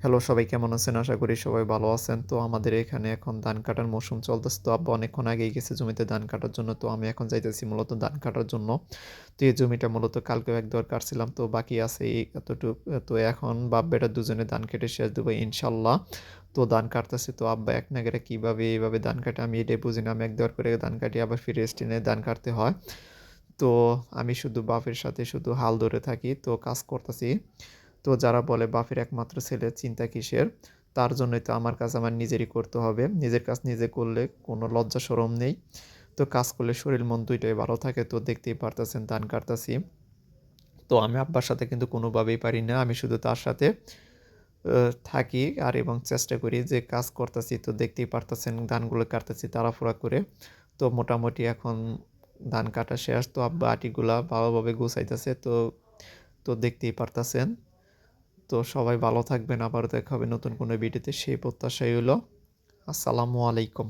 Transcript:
Hello সবাই কেমন আছেন? আশা করি সবাই ভালো আছেন। তো আমাদের এখানে এখন ধান কাটার মৌসুম চলতেছে। তো আব্বু অনেকক্ষণ আগেই গেছে জমিতে ধান কাটার জন্য। তো আমি এখন যাইতেছি মূলত ধান কাটার জন্য। তো এই জমিটা মূলত কালকেও একবার কাটছিলাম। তো বাকি আছে এই এতটুক। তো এখন বাপ-বেটা দুজনে ধান কেটে শেষ দেবো ইনশাল্লাহ। তো ধান কাটতেছি। তো আব্বা এক নাগাড়ে কীভাবে এইভাবে ধান কাটে আমি এটাই বুঝি না। আমি এক দেওয়ার করে ধান কাটি আবার ফিরে রেস্ট নিয়ে ধান কাটতে হয়। তো আমি শুধু বাপের সাথে শুধু হাল ধরে থাকি। তো কাজ করতেছি। তো যারা বলে বাপের একমাত্র ছেলে চিন্তা কিসের? তার জন্যই তো আমার কাজ আমার নিজেরই করতে হবে। নিজের কাজ নিজে করলে কোনো লজ্জা শরম নেই। তো কাজ করলে শরীর মন ২ টাই ভালো থাকে। তো দেখতেই পারতেছেন ধান কাটতাছি। তো আমি আব্বার সাথে কিন্তু কোনোভাবেই পারি না। আমি শুধু তার সাথে থাকি আর এবং চেষ্টা করি যে কাজ করতাছি। তো দেখতেই পারতেছেন ধানগুলো কাটতেছি তাড়াহুড়া করে। তো মোটামুটি এখন ধান কাটা শেষ। তো আব্বা আটিগুলা ভালোভাবে গুছাইতেছে। তো দেখতেই পারতেছেন। তো সবাই ভালো থাকবেন। আবারও দেখা হবে নতুন কোনো ভিডিওতে। সেই প্রত্যাশাই হইলো। আসসালামু আলাইকুম।